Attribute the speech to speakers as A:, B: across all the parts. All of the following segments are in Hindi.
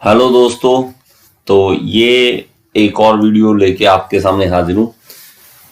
A: हेलो दोस्तों। तो ये एक और वीडियो लेके आपके सामने हाजिर हूं।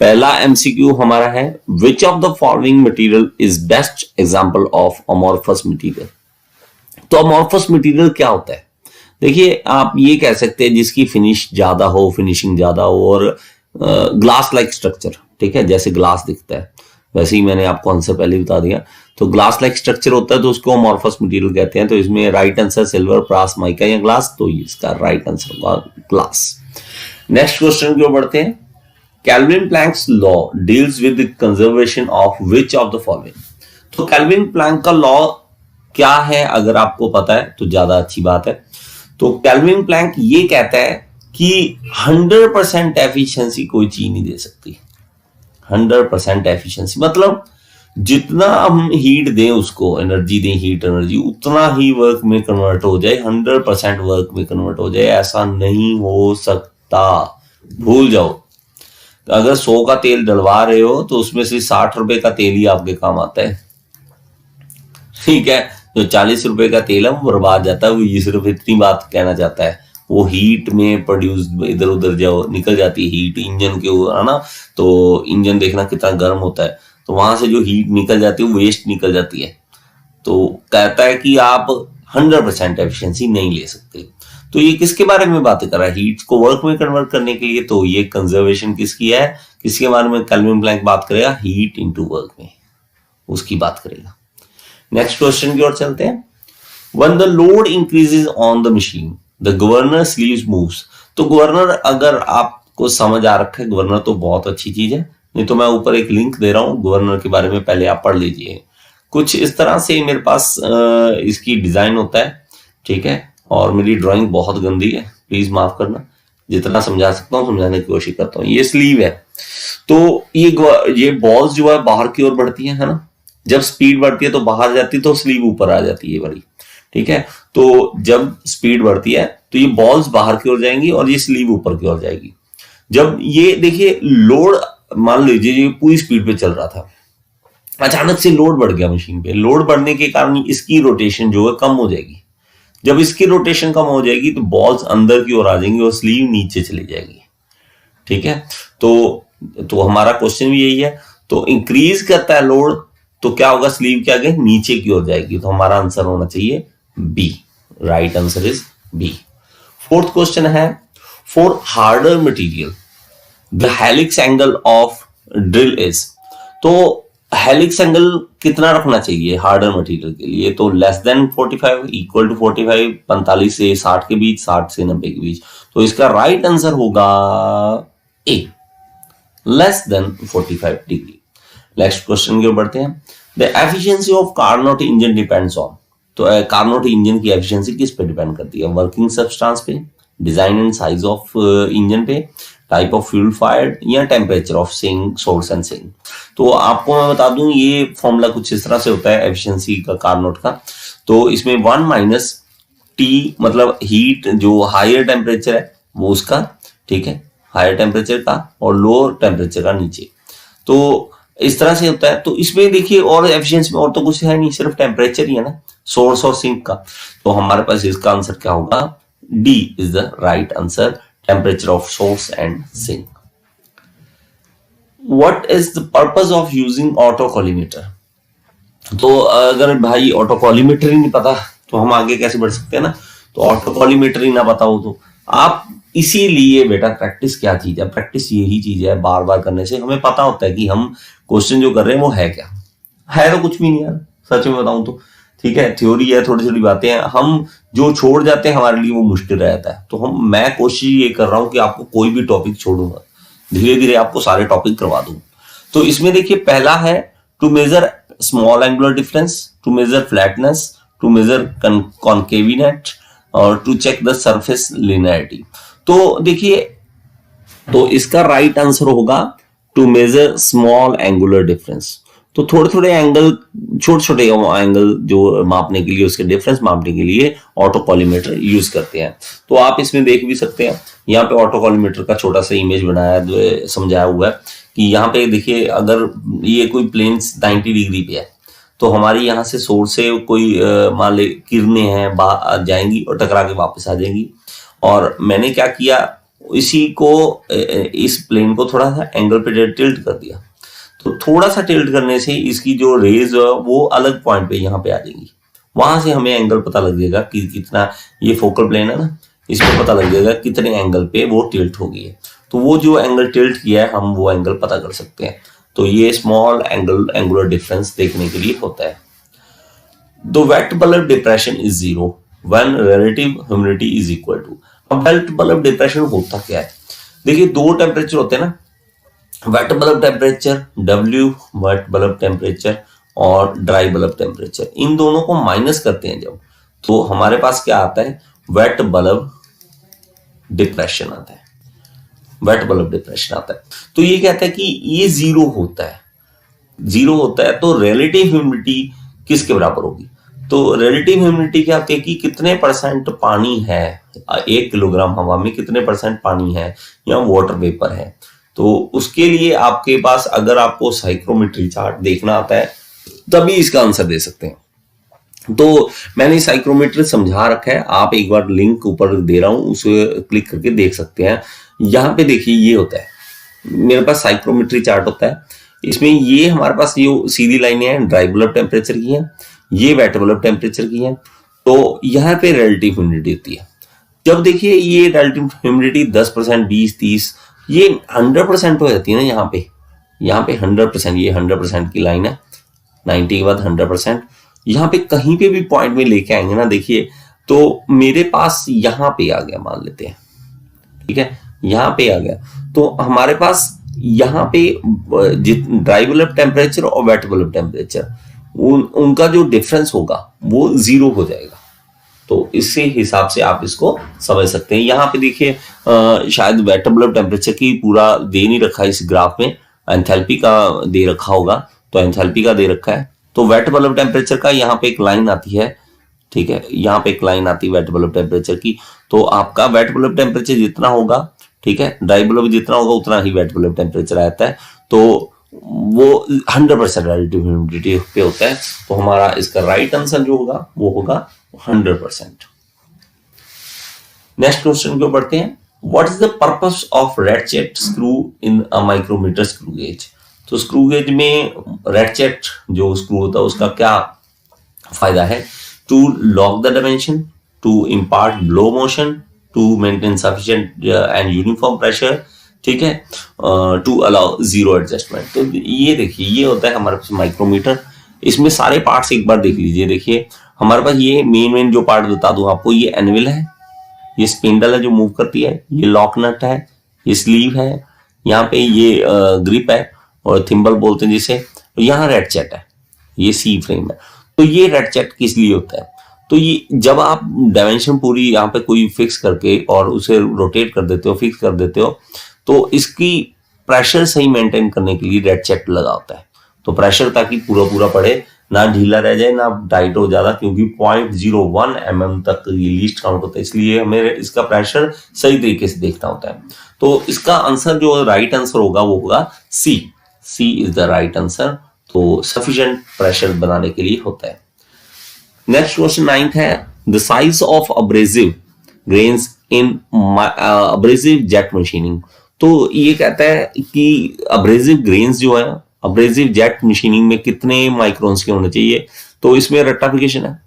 A: पहला एमसीक्यू हमारा है, विच of the following material is best example of amorphous material. तो अमॉर्फस मटेरियल क्या होता है? देखिए, आप ये कह सकते हैं जिसकी फिनिश ज्यादा हो, फिनिशिंग ज्यादा हो और ग्लास लाइक स्ट्रक्चर, ठीक है, जैसे ग्लास दिखता है वैसे ही मैंने आपको आंसर पहले बता दिया। तो ग्लास लाइक स्ट्रक्चर होता है तो उसको अमॉर्फस मटेरियल कहते हैं। तो इसमें right answer silver, brass, mica या ग्लास, तो इसका राइट आंसर होगा ग्लास। नेक्स्ट क्वेश्चन की ओर बढ़ते हैं। Kelvin Planck's law deals with the conservation of which of the following. तो कैल्विन प्लैंक का लॉ क्या है, अगर आपको पता है तो ज्यादा अच्छी बात है। तो कैल्विन प्लैंक ये कहता है कि 100% एफिशिएंसी कोई चीज नहीं दे सकती। 100% एफिशिएंसी मतलब जितना हम हीट दें उसको, एनर्जी दें, हीट एनर्जी, उतना ही वर्क में कन्वर्ट हो जाए, 100% वर्क में कन्वर्ट हो जाए, ऐसा नहीं हो सकता। भूल जाओ। तो अगर 100 का तेल डलवा रहे हो तो उसमें से 60 रुपए का तेल ही आपके काम आता है, ठीक है। जो 40 रुपए का तेल है वो बर्बाद जाता है। वो ये सिर्फ इतनी बात कहना चाहता है, वो हीट में प्रोड्यूस इधर उधर जाओ निकल जाती है हीट इंजन के, है ना। तो इंजन देखना कितना गर्म होता है, तो वहां से जो हीट निकल जाती है वो वेस्ट निकल जाती है। तो कहता है कि आप 100% एफिशिएंसी नहीं ले सकते। तो ये किसके बारे में बातें कर रहा है? हीट को वर्क में कन्वर्ट करने के लिए। तो ये कंजर्वेशन किसकी है, किसके बारे में कैल्विन प्लैंक बात करेगा? हीट इनटू वर्क में, उसकी बात करेगा। नेक्स्ट क्वेश्चन की ओर चलते हैं। When the load increases on the machine, the governor sleeves moves. तो गवर्नर, अगर आपको समझ आ रखा है गवर्नर तो बहुत अच्छी चीज है, नहीं तो मैं ऊपर एक लिंक दे रहा हूं गवर्नर के बारे में, पहले आप पढ़ लीजिए। कुछ इस तरह से मेरे पास इसकी डिजाइन होता है, ठीक है। और मेरी ड्राइंग बहुत गंदी है, प्लीज माफ करना। जितना समझा सकता हूँ समझाने की कोशिश करता हूँ। ये स्लीव है, तो ये बॉल्स जो है बाहर की ओर बढ़ती है ना। जब स्पीड बढ़ती है तो बाहर जाती है, तो स्लीव ऊपर आ जाती है बड़ी, ठीक है। तो जब स्पीड बढ़ती है तो ये बॉल्स बाहर की ओर जाएंगी और ये स्लीव ऊपर की ओर जाएगी। जब ये देखिए लोड, मान लीजिए ये पूरी स्पीड पे चल रहा था, अचानक से लोड बढ़ गया मशीन पे। लोड बढ़ने के कारण इसकी रोटेशन जो है कम हो जाएगी। जब इसकी रोटेशन कम हो जाएगी तो बॉल्स अंदर की ओर आ जाएंगी और स्लीव नीचे चली जाएगी, ठीक है। तो हमारा क्वेश्चन भी यही है। तो इंक्रीज करता है लोड तो क्या होगा? स्लीव क्या आगे नीचे की ओर जाएगी। तो हमारा आंसर होना चाहिए B. Right answer is B. Fourth question है, for harder material the helix angle of drill is. तो हेलिक्स एंगल कितना रखना चाहिए हार्डर मटेरियल के लिए? तो लेस देन 45, इक्वल टू 45, 45 से 60 के बीच, 60 से 90 के बीच। तो इसका राइट आंसर होगा A, less than 45 degree. Next question की ओर बढ़ते हैं। The efficiency of Carnot engine depends on. तो कार्नोट इंजन की एफिशिएंसी किस पे डिपेंड करती है? वर्किंग सब्सटेंस पे, design and size of engine पे, टाइप ऑफ फ्यूल फायर्ड, या temperature of sink, source and sink. तो आपको मैं बता दूं ये फॉर्मूला कुछ इस तरह से होता है एफिशिएंसी का कार्नोट का। तो इसमें 1 माइनस टी, मतलब हीट जो हायर टेम्परेचर है वो उसका, ठीक है, हायर टेम्परेचर का, और लोअर टेम्परेचर का नीचे। तो इस तरह से होता है। तो इसमें देखिए और एफिशिएंसी में और तो कुछ है नहीं, सिर्फ टेम्परेचर ही है ना, सोर्स और सिंक का। तो हमारे पास इसका आंसर क्या होगा? D is the right answer, temperature of source and sink. What is the purpose of using auto collimator? तो अगर भाई ऑटो कॉलिमेटर ही नहीं पता तो हम आगे कैसे बढ़ सकते हैं ना। तो ऑटो कॉलिमेटर ही ना पता हो तो आप, इसीलिए बेटा प्रैक्टिस क्या चीज है? प्रैक्टिस यही चीज है, बार बार करने से हमें पता होता है कि हम क्वेश्चन जो कर रहे हैं वो है क्या है। तो कुछ भी नहीं यार, सच में बताऊं तो, ठीक है, थ्योरी है, थोड़ी थोड़ी बातें हैं, हम जो छोड़ जाते हैं हमारे लिए वो मुश्किल रहता है। तो मैं कोशिश ये कर रहा हूं कि आपको कोई भी टॉपिक छोड़ूंगा, धीरे धीरे आपको सारे टॉपिक करवा दूं। तो इसमें देखिए पहला है to measure small angular difference, to measure flatness, to measure concavity, और to check the surface linearity. तो देखिए, तो इसका राइट आंसर होगा to measure small angular difference. तो थोड़े थोड़े एंगल, छोटे छोटे एंगल जो मापने के लिए, उसके डिफरेंस मापने के लिए ऑटो कॉलिमेटर यूज करते हैं। तो आप इसमें देख भी सकते हैं, यहाँ पे ऑटो कॉलिमेटर का छोटा सा इमेज बनाया समझाया हुआ है कि यहाँ पे देखिए अगर ये कोई प्लेन 90 डिग्री पे है तो हमारी यहाँ से सोर्स से कोई मान ले किरणें हैं जाएंगी और टकरा के वापस आ जाएंगी। और मैंने क्या किया, इसी को इस प्लेन को थोड़ा सा एंगल पे टिल्ट कर दिया, तो थोड़ा सा टिल्ट करने से इसकी जो रेज वो अलग पॉइंट पे यहाँ पे आ जाएंगी। वहां से हमें एंगल पता लग जाएगा कि कितना, ये फोकल प्लेन है ना, इसको पता लग जाएगा कितने एंगल पे वो टिल्ट हो गई है। तो वो जो एंगल टिल्ट किया है हम वो एंगल पता कर सकते हैं। तो ये स्मॉल एंगुलर डिफरेंस देखने के लिए होता है। The wet bulb depression is 0 when relative humidity is equal to. अब वेट बल्ब डिप्रेशन होता क्या है, देखिए दो टेम्परेचर होते हैं ना, wet bulb temperature W wet bulb temperature और ड्राई बल्ब टेम्परेचर, इन दोनों को माइनस करते हैं जब, तो हमारे पास क्या आता है, वेट बल्ब डिप्रेशन आता है। वेट बल्ब डिप्रेशन आता है। तो ये कहता है कि ये 0 होता है, 0 होता है तो रिलेटिव ह्यूमिडिटी किसके बराबर होगी। तो रिलेटिव ह्यूमिडिटी क्या होती है कि कितने परसेंट पानी है, 1 किलोग्राम हवा में कितने परसेंट पानी है या वाटर वेपर है। तो उसके लिए आपके पास अगर आपको साइक्रोमेट्री चार्ट देखना आता है तभी इसका आंसर दे सकते हैं। तो मैंने साइक्रोमेट्री समझा रखा है, आप एक बार लिंक ऊपर दे रहा हूं, उसे क्लिक करके देख सकते हैं। यहाँ पे देखिए ये होता है, मेरे पास साइक्रोमेट्री चार्ट होता है, इसमें ये हमारे पास ये सीधी लाइनें हैं ड्राई बल्ब टेम्परेचर की हैं, ये वेट बल्ब टेम्परेचर की हैं। तो यहाँ पे रिलेटिव ह्यूमिडिटी होती है। जब देखिए ये रिलेटिव ह्यूमिडिटी 10%, 20, 30, ये 100% हो जाती है ना, यहाँ पे 100%, ये 100% की लाइन है, 90 के बाद 100%। यहाँ पे कहीं पे भी पॉइंट में लेके आएंगे ना, देखिए तो मेरे पास यहाँ पे आ गया, मान लेते हैं, ठीक है, यहाँ पे आ गया, तो हमारे पास यहाँ पे ड्राई बल्ब टेम्परेचर और वेट बल्ब टेम्परेचर उनका जो डिफरेंस होगा वो 0 हो जाएगा। तो इसी हिसाब से आप इसको समझ सकते हैं। यहाँ पे देखिए शायद वेट बल्ब टेम्परेचर की पूरा दे नहीं रखा है इस ग्राफ में, एंथैल्पी का दे रखा होगा, तो एंथैल्पी का दे रखा है। तो वेट बल्ब टेम्परेचर का यहाँ पे एक लाइन आती है, ठीक है, यहाँ पे एक लाइन आती है वेट बल्ब टेम्परेचर की। तो आपका वेट बल्ब टेम्परेचर जितना होगा, ठीक है, ड्राई बल्ब जितना होगा उतना ही वेट बल्ब टेम्परेचर आता है। तो वो 100% रिलेटिव ह्यूमिडिटी पे होता है। तो हमारा इसका राइट आंसर जो होगा वो होगा 100%। नेक्स्ट क्वेश्चन को पढ़ते हैं। What is the purpose of ratchet screw in a micrometer screw gauge. तो स्क्रू गेज में रेटचेट जो स्क्रू होता है उसका क्या फायदा है, to lock the dimension, to impart blow motion, to maintain sufficient and uniform pressure, ठीक है, टू अलाउ जीरो एडजस्टमेंट। तो ये देखिए ये होता है हमारे पास माइक्रोमीटर। इसमें सारे पार्ट्स एक बार देख लीजिए। देखिए हमारे पास ये मेन जो पार्ट बता दूं आपको, ये एनविल है, ये स्पिंडल है जो मूव करती है, ये लॉक नट है, ये स्लीव है, यहाँ पे ये ग्रिप है और थिम्बल बोलते हैं जिसे, यहाँ रेटचेट है, ये सी फ्रेम है। तो ये रेटचेट किस लिए होता है, तो ये जब आप डायमेंशन पूरी यहाँ पे कोई फिक्स करके और उसे रोटेट कर देते हो, फिक्स कर देते हो, तो इसकी प्रेशर सही मेंटेन करने के लिए रेटचेट लगा होता है। तो प्रेशर ताकि पूरा पूरा पड़े, ना ढीला रह जाए ना टाइट हो ज्यादा, क्योंकि 0.01 mm तक ये लीस्ट काउंट होता है, इसलिए हमें इसका प्रेशर सही तरीके से देखना होता है। तो इसका आंसर जो राइट आंसर होगा वो होगा सी इज द राइट आंसर। तो सफिशिएंट प्रेशर बनाने के लिए होता है। नेक्स्ट क्वेश्चन 9th है, the size of abrasive grains in abrasive jet machining. तो ये कहता है कि अब्रेसिव ग्रेन्स जो है अब्रेसिव जेट मशीनिंग में कितने माइक्रोन्स के होने चाहिए। तो इसमें रेक्टिफिकेशन है,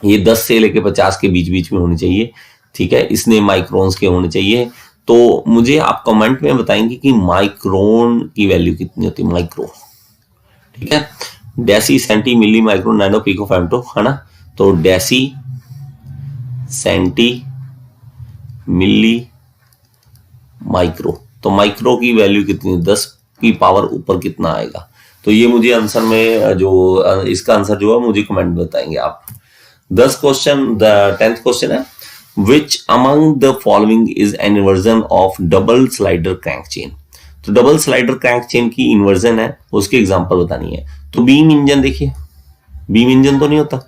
A: ये 10 से लेके 50 के बीच में होनी चाहिए, ठीक है, इसने माइक्रोन्स के होने चाहिए। तो मुझे आप कमेंट में बताएंगे कि माइक्रोन की वैल्यू कितनी होती है, माइक्रो, ठीक है, डेसी, सेंटी, मिली, माइक्रो, नैनो, पिको, फेम्टो, है ना। तो डेसी, सेंटी, मिली, माइक्रो। तो माइक्रो की वैल्यू कितनी, 10 की पावर ऊपर कितना आएगा। तो ये मुझे आंसर में जो इसका आंसर जो है मुझे कमेंट में बताएंगे आप। 10th क्वेश्चन है, which among the following is an inversion of double slider crank chain. तो डबल स्लाइडर क्रैंक चेन की इन्वर्जन है, उसकी एग्जांपल बतानी है। तो बीम इंजन, देखिए बीम इंजन तो नहीं होता,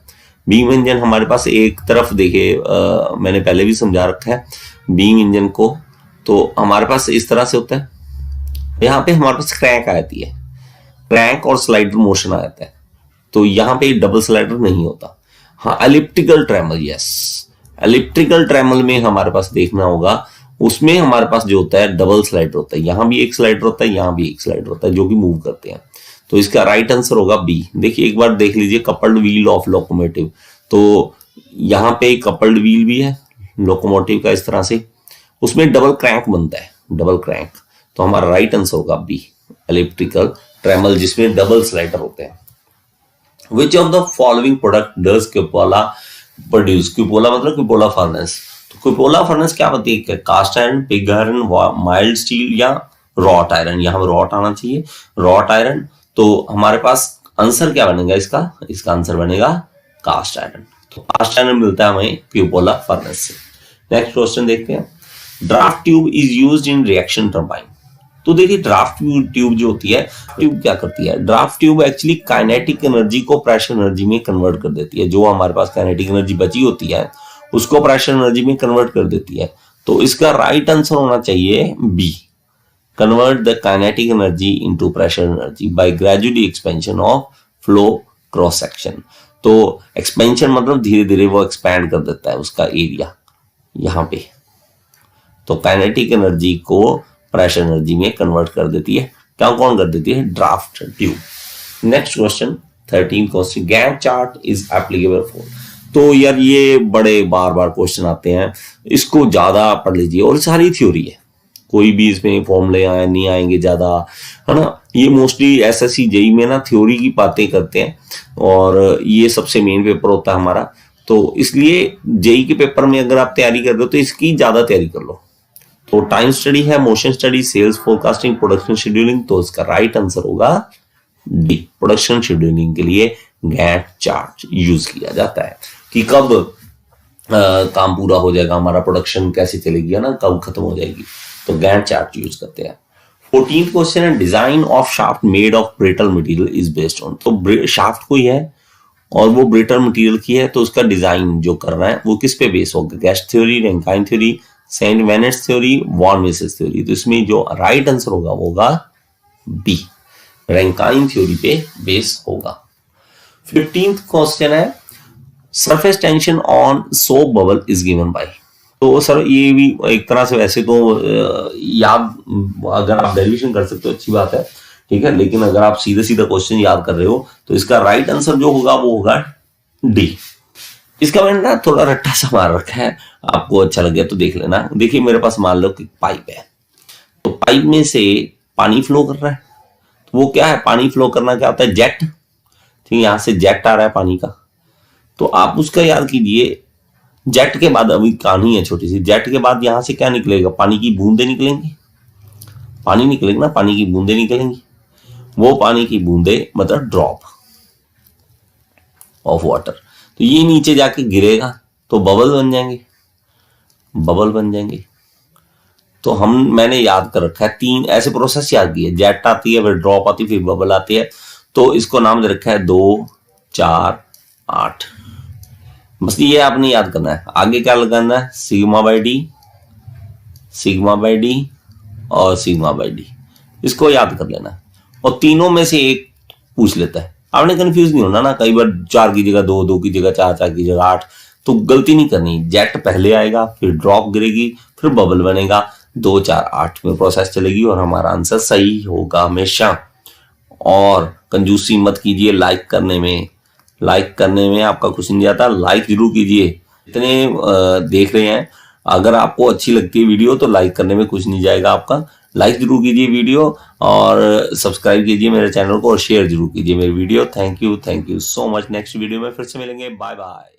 A: बीम इंजन हमारे पास एक तरफ देखिए, मैंने पहले भी समझा रखा है बीम इंजन को। तो हमारे पास इस तरह से होता है, यहाँ पे हमारे पास क्रैंक आती है, क्रैंक और स्लाइडर मोशन आ जाता है, तो यहाँ पे डबल स्लाइडर नहीं होता। हाँ, एलिप्टिकल ट्रेमल, यस, एलिप्टिकल ट्रेमल में हमारे पास देखना होगा, उसमें हमारे पास जो होता है डबल स्लाइडर होता है, यहां भी एक स्लाइडर होता है, यहां भी एक स्लाइडर होता है, जो कि मूव करते हैं। तो इसका राइट आंसर होगा बी। देखिए एक बार देख लीजिए, कपल्ड व्हील ऑफ लोकोमोटिव, तो यहाँ पे कपल्ड व्हील भी है लोकोमोटिव का इस तरह से, उसमें डबल क्रैंक बनता है, डबल क्रैंक। तो हमारा राइट आंसर होगा बी, एलिप्टिकल ट्रेमल जिसमें डबल स्लाइडर होते हैं। Which of the following product does cupola produce? Cupola मतलब क्यूपोला फर्नेस। तो क्यूपोला फर्नेस क्या बताती है? Cast iron, pig iron, mild steel या रॉट आयरन। यहाँ रॉट आना चाहिए, रॉट आयरन। तो हमारे पास आंसर क्या बनेगा इसका? इसका आंसर बनेगा कास्ट आयरन। तो कास्ट आयरन मिलता है हमें क्यूपोला फर्नेस से। नेक्स्ट क्वेश्चन देखते हैं। Draft tube is used in reaction turbine. तो देखिए ड्राफ्ट ट्यूब जो होती है, ट्यूब क्या करती है? Draft tube actually kinetic energy को प्रेशर एनर्जी में कन्वर्ट कर देती है। जो हमारे पास काइनेटिक एनर्जी बची होती है उसको प्रेशर एनर्जी में कन्वर्ट कर देती है। तो इसका राइट आंसर होना चाहिए B, convert the kinetic energy into pressure energy by gradually expansion of flow cross section. तो एक्सपेंशन मतलब धीरे धीरे वो एक्सपैंड कर देता है उसका एरिया यहां पे। तो काइनेटिक एनर्जी को प्रेशर एनर्जी में कन्वर्ट कर देती है। क्या कौन कर देती है? Draft tube. Next question 13 question, Gantt chart is applicable for. तो यार ये बड़े बार बार क्वेश्चन आते हैं, इसको ज्यादा पढ़ लीजिए, और सारी थ्योरी है, कोई भी इसमें फॉर्मूले आए नहीं आएंगे ज्यादा, है ना। ये मोस्टली एसएससी जेई में ना थ्योरी की बातें करते हैं, और ये सबसे मेन पेपर होता है हमारा। तो इसलिए जेई के पेपर में अगर आप तैयारी कर रहे हो तो इसकी ज्यादा तैयारी कर लो। तो टाइम स्टडी है, motion study, sales forecasting, production scheduling. तो इसका राइट आंसर होगा डी, प्रोडक्शन शेड्यूलिंग के लिए गैंट चार्ट यूज किया जाता है कि कब काम पूरा हो जाएगा हमारा, प्रोडक्शन कैसे चलेगी, है ना, कब खत्म हो जाएगी। तो गैंट चार्ट यूज करते हैं। 14th क्वेश्चन है, design of shaft made of brittle material is based on. तो शाफ्ट कोई है और वो ब्रिटल मटेरियल की है, तो उसका डिजाइन जो कर रहा है वो किस पे बेस होगा? Guest theory, Rankine theory, Saint Venant's theory, von Mises theory. तो इसमें जो राइट आंसर होगा वो होगा बी, रैंकाइन थ्योरी पे बेस होगा। 15th क्वेश्चन है, surface tension on soap bubble is given by. तो सर ये भी एक तरह से वैसे तो याद, अगर आप डेरिवेशन कर सकते हो अच्छी बात है, ठीक है, लेकिन अगर आप सीधा सीधा क्वेश्चन याद कर रहे हो तो इसका राइट आंसर जो होगा वो होगा डी। इसका मैंने ना थोड़ा रट्टा सा मार रखा है, आपको अच्छा लग गया तो देख लेना। देखिए मेरे पास मान लो कि पाइप है, तो पाइप में से पानी फ्लो कर रहा है। तो वो क्या है? पानी फ्लो करना क्या होता है? जेट। ठीक है, यहां से जेट आ रहा है पानी का, तो आप उसका याद कीजिए। जेट के बाद अभी कहानी है छोटी सी, जेट के बाद यहां से क्या निकलेगा? पानी की बूंदे निकलेंगी, पानी निकलेगा ना, पानी की बूंदे निकलेंगी। वो पानी की बूंदे मतलब ड्रॉप ऑफ वाटर, तो ये नीचे जाके गिरेगा तो बबल बन जाएंगे, बबल बन जाएंगे। तो मैंने याद कर रखा है, 3 ऐसे प्रोसेस याद किए, जेट आती है, फिर ड्रॉप आती है, फिर बबल आती है। तो इसको नाम दे रखा है 2, 4, 8। बस ये आपने याद करना है। आगे क्या लगाना है? Sigma by D, sigma by D और सिग्मा बाई डी, इसको याद कर लेना है। और तीनों में से एक पूछ लेता है, आपने कंफ्यूज नहीं होना ना। कई बार 4 की जगह 2, 2 की जगह 4, 4 की जगह 8, तो गलती नहीं करनी। जेट पहले आएगा, फिर ड्रॉप गिरेगी, फिर बबल बनेगा, 2, 4, 8 में प्रोसेस चलेगी और हमारा आंसर सही होगा हमेशा। और कंजूसी मत कीजिए लाइक करने में, लाइक करने में आपका कुछ नहीं जाता, लाइक जरूर कीजिए। इतने देख रहे हैं, अगर आपको अच्छी लगती है वीडियो तो लाइक करने में कुछ नहीं जाएगा आपका। लाइक जरूर कीजिए वीडियो, और सब्सक्राइब कीजिए मेरे चैनल को, और शेयर जरूर कीजिए मेरी video. Thank you so much. Next video में फिर से मिलेंगे। Bye bye.